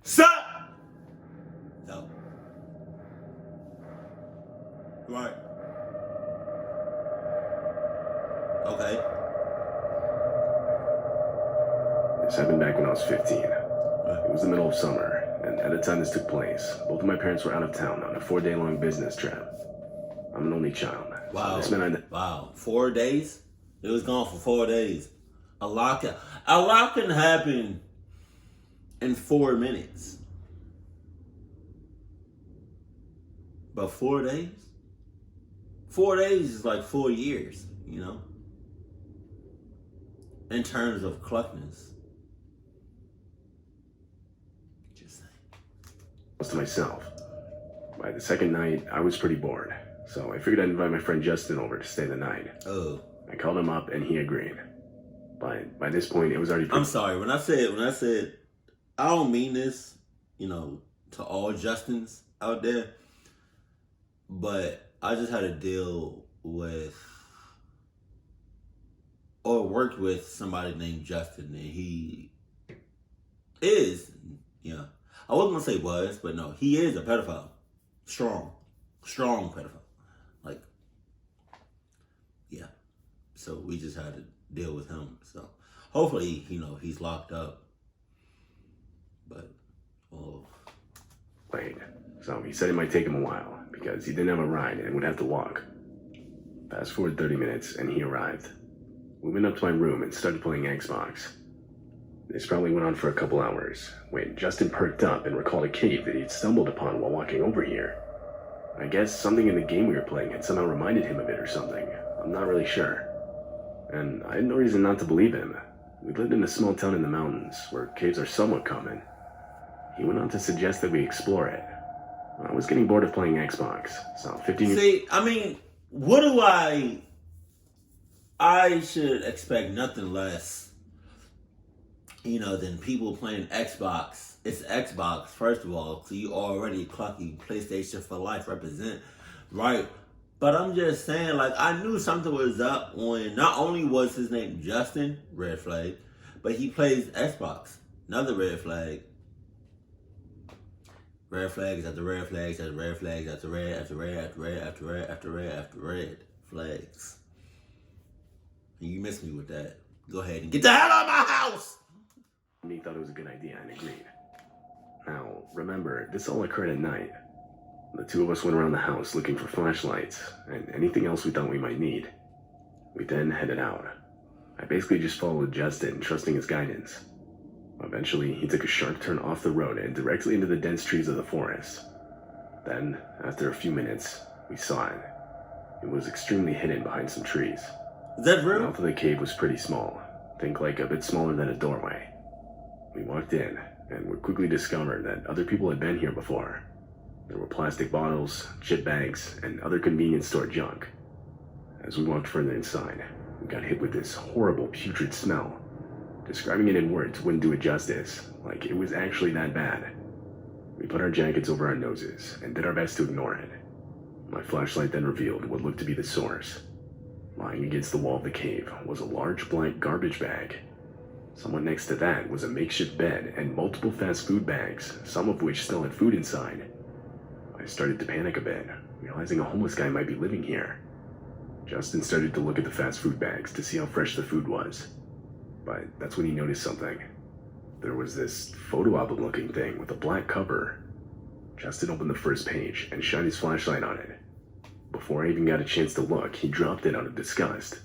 Sup? No. Right. Okay. This happened back when I was 15. Right. It was the middle of summer, and at the time this took place, both of my parents were out of town on a 4-day-long business trip. I'm an only child. Wow. So this meant Wow. 4 days? It was gone for 4 days. A lot can happen in 4 minutes. But 4 days? 4 days is like 4 years, you know? In terms of cluckness. Just saying. to myself. By the second night, I was pretty bored, so I figured I'd invite my friend Justin over to stay the night. Oh. I called him up and he agreed. But by this point, it was already I'm sorry. When I said, I don't mean this, to all Justins out there, but I just had to deal with or worked with somebody named Justin, and he is, I wasn't gonna say was, but no, he is a pedophile. Strong pedophile. Like, yeah. So we just had to deal with him. So hopefully, he's locked up. But, Wait, so he said it might take him a while because he didn't have a ride and would have to walk. Fast forward 30 minutes and he arrived. We went up to my room and started playing Xbox. This probably went on for a couple hours when Justin perked up and recalled a cave that he'd stumbled upon while walking over here. I guess something in the game we were playing had somehow reminded him of it or something. I'm not really sure. And I had no reason not to believe him. We lived in a small town in the mountains where caves are somewhat common. He went on to suggest that we explore it. I was getting bored of playing Xbox, so 15 years... See, I mean, what do I should expect nothing less, than people playing Xbox. It's Xbox, first of all, so you already clucky PlayStation for life represent, right? But I'm just saying, I knew something was up when not only was his name Justin, red flag, but he plays Xbox, another red flag. Red flags after red flags after red flags after red after red after red after red after red after red flags. And you missed me with that. Go ahead and get the hell out of my house! He thought it was a good idea and agreed. Now, remember, this all occurred at night. The two of us went around the house looking for flashlights and anything else we thought we might need. We then headed out. I basically just followed Justin, trusting his guidance. Eventually, he took a sharp turn off the road and directly into the dense trees of the forest. Then, after a few minutes, we saw it. It was extremely hidden behind some trees. Is that real? The mouth of the cave was pretty small. Think like a bit smaller than a doorway. We walked in, and we quickly discovered that other people had been here before. There were plastic bottles, chip bags, and other convenience store junk. As we walked further inside, we got hit with this horrible putrid smell. Describing it in words wouldn't do it justice, like it was actually that bad. We put our jackets over our noses and did our best to ignore it. My flashlight then revealed what looked to be the source. Lying against the wall of the cave was a large black garbage bag. Somewhat next to that was a makeshift bed and multiple fast food bags, some of which still had food inside. I started to panic a bit, realizing a homeless guy might be living here. Justin started to look at the fast food bags to see how fresh the food was. But that's when he noticed something. There was this photo album looking thing with a black cover. Justin opened the first page and shined his flashlight on it. Before I even got a chance to look, he dropped it out of disgust.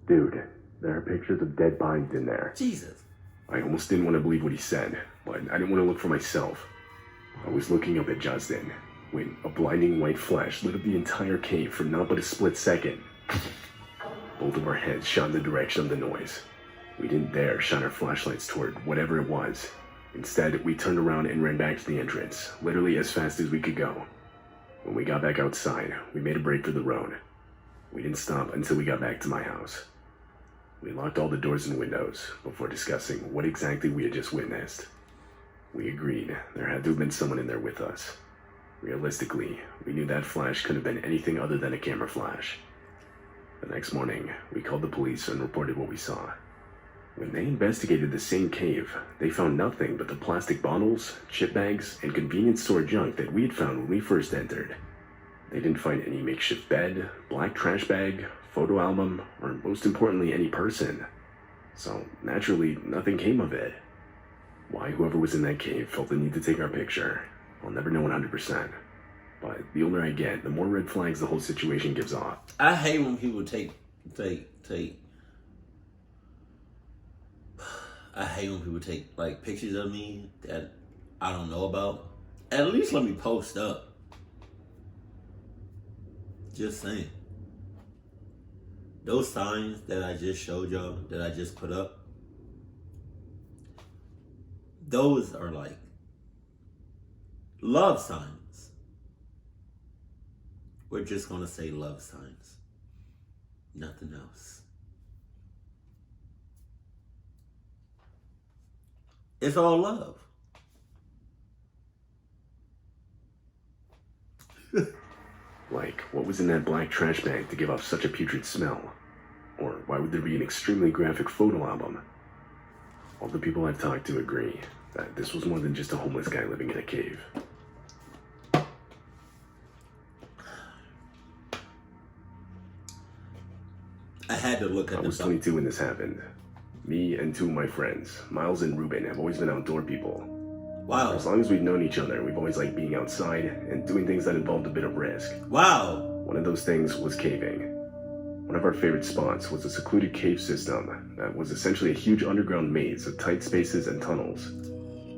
Dude, there are pictures of dead bodies in there. Jesus. I almost didn't want to believe what he said, but I didn't want to look for myself. I was looking up at Justin when a blinding white flash lit up the entire cave for not but a split second. Both of our heads shot in the direction of the noise. We didn't dare shine our flashlights toward whatever it was. Instead, we turned around and ran back to the entrance, literally as fast as we could go. When we got back outside, we made a break for the road. We didn't stop until we got back to my house. We locked all the doors and windows before discussing what exactly we had just witnessed. We agreed there had to have been someone in there with us. Realistically, we knew that flash couldn't have been anything other than a camera flash. The next morning, we called the police and reported what we saw. When they investigated the same cave, they found nothing but the plastic bottles, chip bags, and convenience store junk that we had found when we first entered. They didn't find any makeshift bed, black trash bag, photo album, or most importantly, any person. So, naturally, nothing came of it. Why whoever was in that cave felt the need to take our picture, I'll never know 100%. But the older I get, the more red flags the whole situation gives off. I hate when people take. I hate when people take like pictures of me that I don't know about. At least let me post up. Just saying. Those signs that I just showed y'all, that I just put up, those are like love signs. We're just gonna say love signs. Nothing else. It's all love. Like, what was in that black trash bag to give off such a putrid smell? Or why would there be an extremely graphic photo album? All the people I've talked to agree that this was more than just a homeless guy living in a cave. I had to look at I was 22 when this happened. Me and two of my friends, Miles and Ruben, have always been outdoor people. Wow. As long as we've known each other, we've always liked being outside and doing things that involved a bit of risk. Wow. One of those things was caving. One of our favorite spots was a secluded cave system that was essentially a huge underground maze of tight spaces and tunnels.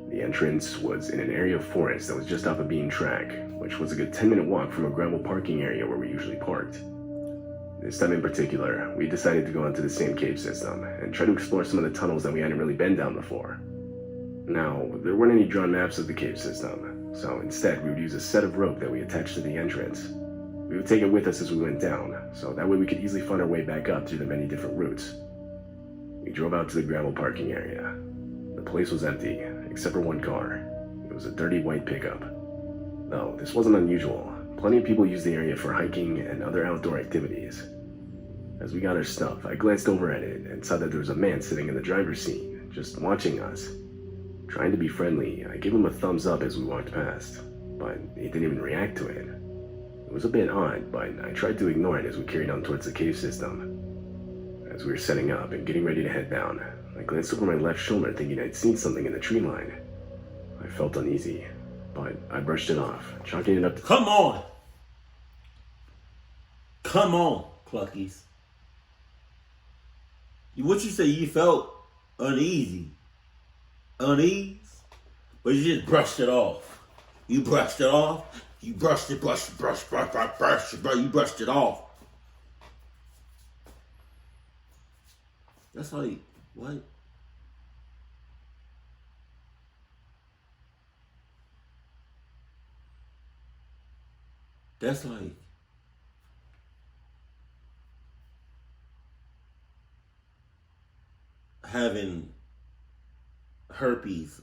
The entrance was in an area of forest that was just off a beaten track, which was a good 10-minute walk from a gravel parking area where we usually parked. This time in particular, we decided to go onto the same cave system and try to explore some of the tunnels that we hadn't really been down before. Now, there weren't any drawn maps of the cave system, so instead we would use a set of rope that we attached to the entrance. We would take it with us as we went down, so that way we could easily find our way back up through the many different routes. We drove out to the gravel parking area. The place was empty, except for one car. It was a dirty white pickup. Though this wasn't unusual, plenty of people used the area for hiking and other outdoor activities. As we got our stuff, I glanced over at it and saw that there was a man sitting in the driver's seat, just watching us. Trying to be friendly, I gave him a thumbs up as we walked past, but he didn't even react to it. It was a bit odd, but I tried to ignore it as we carried on towards the cave system. As we were setting up and getting ready to head down, I glanced over my left shoulder thinking I'd seen something in the tree line. I felt uneasy, but I brushed it off, chalking it up to— Come on! Come on, Cluckies. What you say, you felt uneasy? Unease? But you just brushed it off. You brushed it off? You brushed it, brush, you brushed it off. That's like, what? That's like having herpes.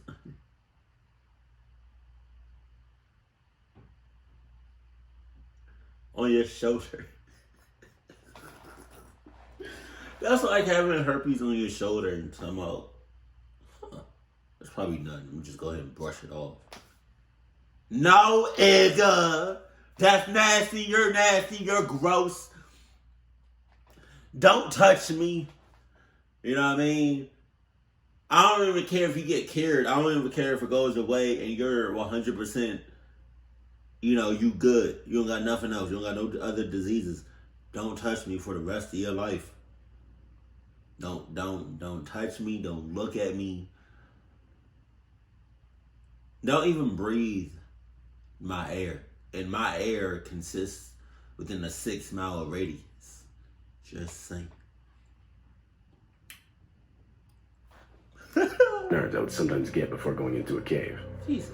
On your shoulder. That's like having herpes on your shoulder and talking about, that's probably nothing. Let me just go ahead and brush it off. No, Edgar. That's nasty. You're gross. Don't touch me. You know what I mean? I don't even care if you get cured. I don't even care if it goes away and you're 100%, you good. You don't got nothing else. You don't got no other diseases. Don't touch me for the rest of your life. Don't touch me. Don't look at me. Don't even breathe my air. And my air consists within a 6-mile radius. Just saying. nerves I would sometimes get before going into a cave. Jesus.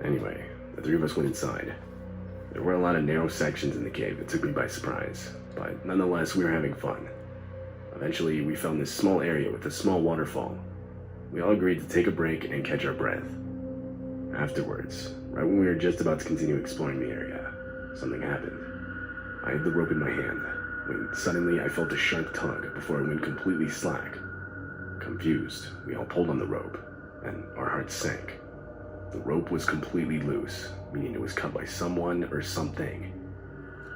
Anyway, the three of us went inside. There were a lot of narrow sections in the cave that took me by surprise, but nonetheless, we were having fun. Eventually, we found this small area with a small waterfall. We all agreed to take a break and catch our breath. Afterwards, right when we were just about to continue exploring the area, something happened. I had the rope in my hand, when suddenly I felt a sharp tug before it went completely slack. Confused, we all pulled on the rope, and our hearts sank. The rope was completely loose, meaning it was cut by someone or something.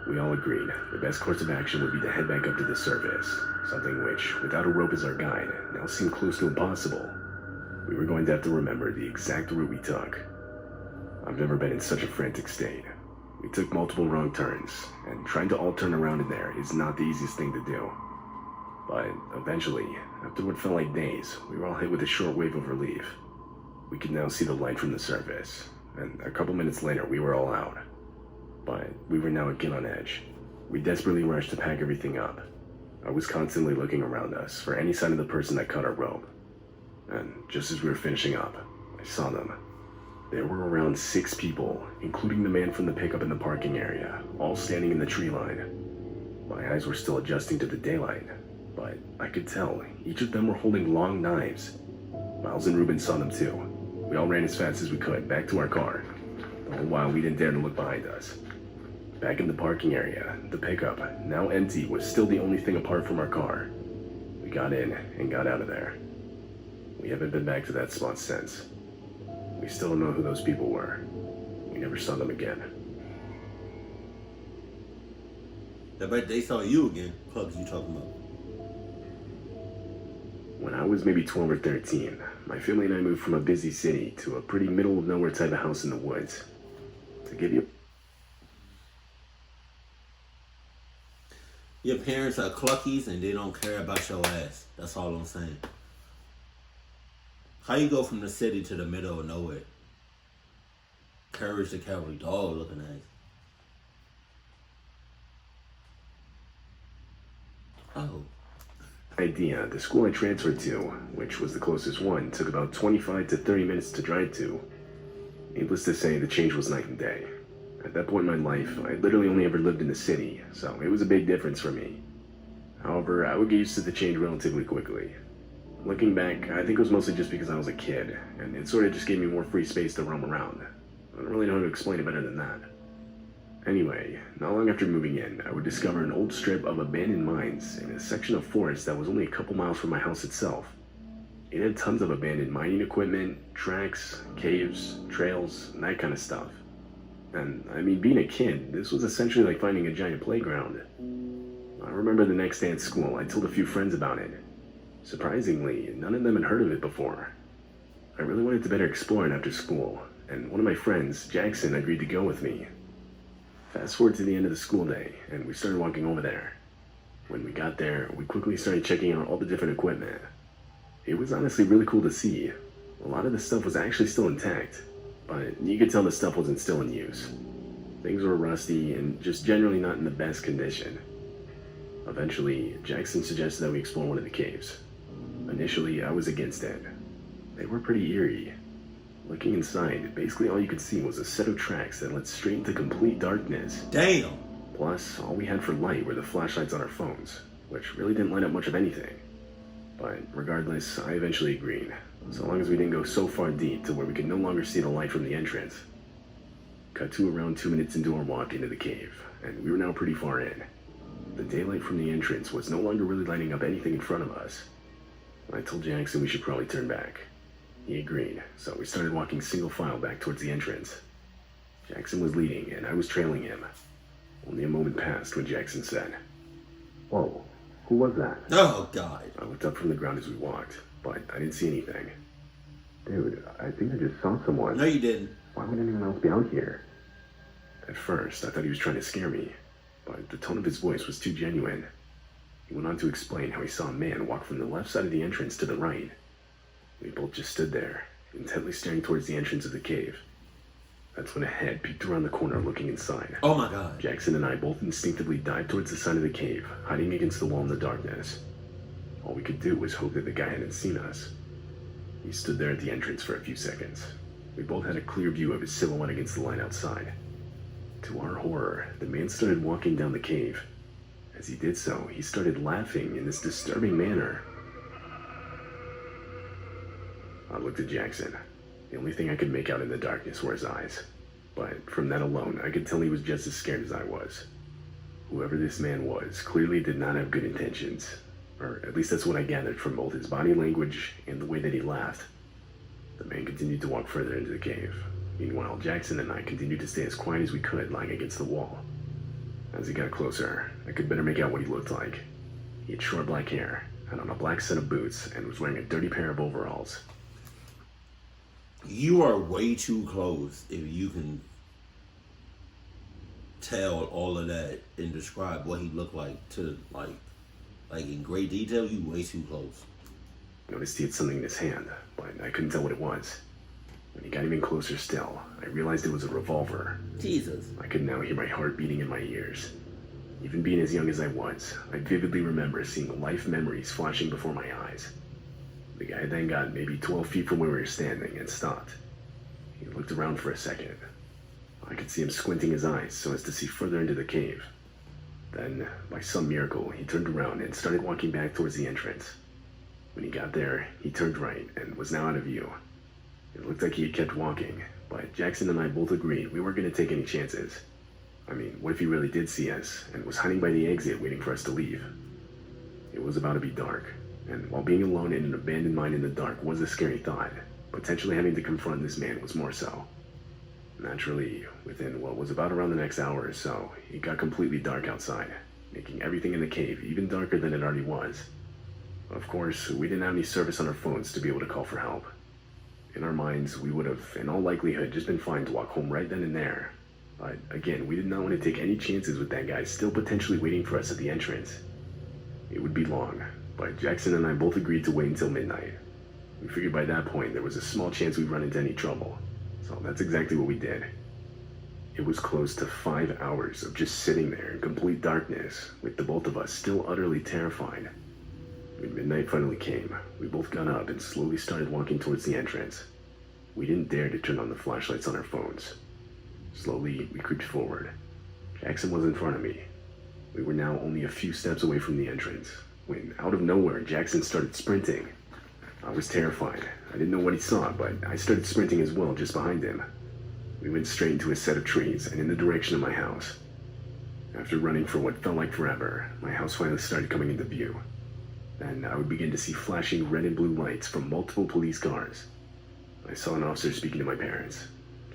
We all agreed the best course of action would be to head back up to the surface, something which, without a rope as our guide, now seemed close to impossible. We were going to have to remember the exact route we took. I've never been in such a frantic state. We took multiple wrong turns, and trying to all turn around in there is not the easiest thing to do. But eventually, after what felt like days, we were all hit with a short wave of relief. We could now see the light from the surface, and a couple minutes later we were all out. But we were now again on edge. We desperately rushed to pack everything up. I was constantly looking around us for any sign of the person that cut our rope. And just as we were finishing up, I saw them. There were around 6 people, including the man from the pickup in the parking area, all standing in the tree line. My eyes were still adjusting to the daylight, but I could tell each of them were holding long knives. Miles and Ruben saw them too. We all ran as fast as we could back to our car. The whole while we didn't dare to look behind us. Back in the parking area, the pickup, now empty, was still the only thing apart from our car. We got in and got out of there. We haven't been back to that spot since. We still don't know who those people were. We never saw them again. I bet they saw you again. Plugs you talking about? When I was maybe 12 or 13, my family and I moved from a busy city to a pretty middle of nowhere type of house in the woods. To give you... Your parents are cluckies and they don't care about your ass. That's all I'm saying. How you go from the city to the middle of nowhere? Courage the Cowardly Dog looking ass. Oh. Idea, the school I transferred to, which was the closest one, took about 25 to 30 minutes to drive to. Needless to say, the change was night and day. At that point in my life, I literally only ever lived in the city, so it was a big difference for me. However, I would get used to the change relatively quickly. Looking back, I think it was mostly just because I was a kid, and it sort of just gave me more free space to roam around. I don't really know how to explain it better than that. Anyway, not long after moving in, I would discover an old strip of abandoned mines in a section of forest that was only a couple miles from my house itself. It had tons of abandoned mining equipment, tracks, caves, trails, and that kind of stuff. And, I mean, being a kid, this was essentially like finding a giant playground. I remember the next day at school, I told a few friends about it. Surprisingly, none of them had heard of it before. I really wanted to better explore it after school, and one of my friends, Jackson, agreed to go with me. Fast forward to the end of the school day, and we started walking over there. When we got there, we quickly started checking out all the different equipment. It was honestly really cool to see. A lot of the stuff was actually still intact, but you could tell the stuff wasn't still in use. Things were rusty and just generally not in the best condition. Eventually, Jackson suggested that we explore one of the caves. Initially, I was against it. They were pretty eerie. Looking inside, basically all you could see was a set of tracks that led straight into complete darkness. Damn! Plus, all we had for light were the flashlights on our phones, which really didn't light up much of anything. But regardless, I eventually agreed, so long as we didn't go so far deep to where we could no longer see the light from the entrance. Cut to around 2 minutes into our walk into the cave, and we were now pretty far in. The daylight from the entrance was no longer really lighting up anything in front of us. I told Jackson we should probably turn back. He agreed, so we started walking single file back towards the entrance. Jackson was leading, and I was trailing him. Only a moment passed when Jackson said, "Whoa, who was that?" Oh, God. I looked up from the ground as we walked, but I didn't see anything. Dude, I think I just saw someone. No, you didn't. Why would anyone else be out here? At first, I thought he was trying to scare me, but the tone of his voice was too genuine. He went on to explain how he saw a man walk from the left side of the entrance to the right. We both just stood there, intently staring towards the entrance of the cave. That's when a head peeked around the corner looking inside. Oh my God. Jackson and I both instinctively dived towards the side of the cave, hiding against the wall in the darkness. All we could do was hope that the guy hadn't seen us. He stood there at the entrance for a few seconds. We both had a clear view of his silhouette against the light outside. To our horror, the man started walking down the cave. As he did so, he started laughing in this disturbing manner. I looked at Jackson. The only thing I could make out in the darkness were his eyes. But from that alone, I could tell he was just as scared as I was. Whoever this man was clearly did not have good intentions. Or at least that's what I gathered from both his body language and the way that he laughed. The man continued to walk further into the cave. Meanwhile, Jackson and I continued to stay as quiet as we could, lying against the wall. As he got closer, I could better make out what he looked like. He had short black hair, had on a black set of boots, and was wearing a dirty pair of overalls. You are way too close if you can tell all of that and describe what he looked like to like in great detail. You way too close. I noticed he had something in his hand, but I couldn't tell what it was. When he got even closer still, I realized it was a revolver. Jesus. I could now hear my heart beating in my ears. Even being as young as I was, I vividly remember seeing life memories flashing before my eyes. The guy then got maybe 12 feet from where we were standing and stopped. He looked around for a second. I could see him squinting his eyes so as to see further into the cave. Then, by some miracle, he turned around and started walking back towards the entrance. When he got there, he turned right and was now out of view. It looked like he had kept walking, but Jackson and I both agreed we weren't going to take any chances. I mean, what if he really did see us and was hiding by the exit waiting for us to leave? It was about to be dark, and while being alone in an abandoned mine in the dark was a scary thought, potentially having to confront this man was more so. Naturally, within what was about around the next hour or so, it got completely dark outside, making everything in the cave even darker than it already was. Of course, we didn't have any service on our phones to be able to call for help. In our minds, we would have, in all likelihood, just been fine to walk home right then and there. But again, we did not want to take any chances with that guy still potentially waiting for us at the entrance. It would be long, but Jackson and I both agreed to wait until midnight. We figured by that point there was a small chance we'd run into any trouble. So that's exactly what we did. It was close to 5 hours of just sitting there in complete darkness, with the both of us still utterly terrified. When midnight finally came, we both got up and slowly started walking towards the entrance. We didn't dare to turn on the flashlights on our phones. Slowly, we creeped forward. Jackson was in front of me. We were now only a few steps away from the entrance, when out of nowhere, Jackson started sprinting. I was terrified. I didn't know what he saw, but I started sprinting as well just behind him. We went straight into a set of trees and in the direction of my house. After running for what felt like forever, my house finally started coming into view. Then I would begin to see flashing red and blue lights from multiple police cars. I saw an officer speaking to my parents.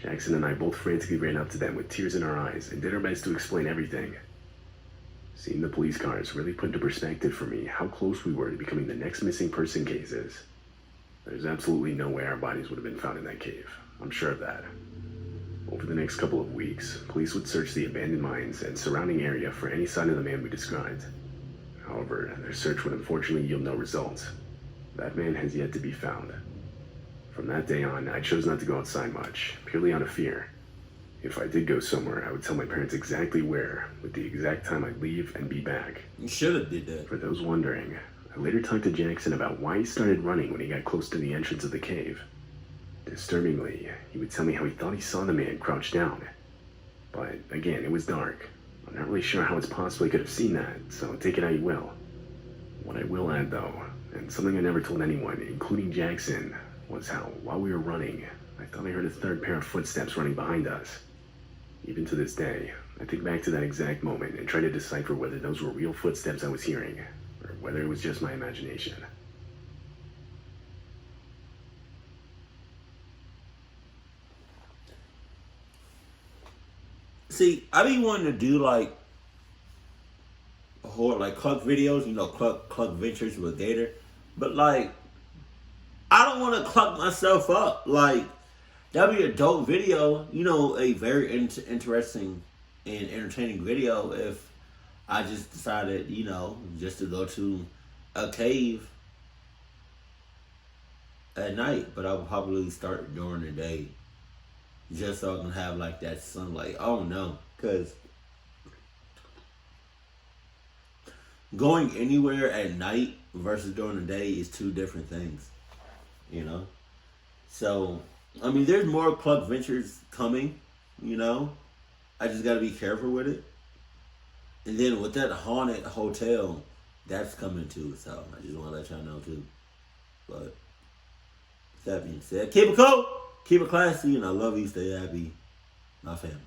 Jackson and I both frantically ran up to them with tears in our eyes and did our best to explain everything. Seeing the police cars really put into perspective for me how close we were to becoming the next missing person cases. There's absolutely no way our bodies would have been found in that cave. I'm sure of that. Over the next couple of weeks, police would search the abandoned mines and surrounding area for any sign of the man we described. However, their search would unfortunately yield no results. That man has yet to be found. From that day on, I chose not to go outside much, purely out of fear. If I did go somewhere, I would tell my parents exactly where, with the exact time I'd leave and be back. You should have did that. For those wondering, I later talked to Jackson about why he started running when he got close to the entrance of the cave. Disturbingly, he would tell me how he thought he saw the man crouched down. But again, it was dark. I'm not really sure how it's possible he could have seen that, so take it how you will. What I will add though, and something I never told anyone, including Jackson, was how, while we were running, I thought I heard a third pair of footsteps running behind us. Even to this day, I think back to that exact moment and try to decipher whether those were real footsteps I was hearing, or whether it was just my imagination. See, I be wanting to do like horror, like Cluck videos, you know, Cluck Ventures with Gattor, but like, I don't want to cluck myself up. Like, that'd be a dope video, you know, a very interesting and entertaining video if I just decided, you know, just to go to a cave at night, but I would probably start during the day. Just so I can have like that sunlight. Oh no, because going anywhere at night versus during the day is two different things, you know? So, I mean, there's more Club Ventures coming, you know? I just gotta be careful with it. And then with that haunted hotel, that's coming too, so I just wanna let y'all know too. But, with that being said, keep it cool! Keep it classy, and I love you. Stay happy. My family.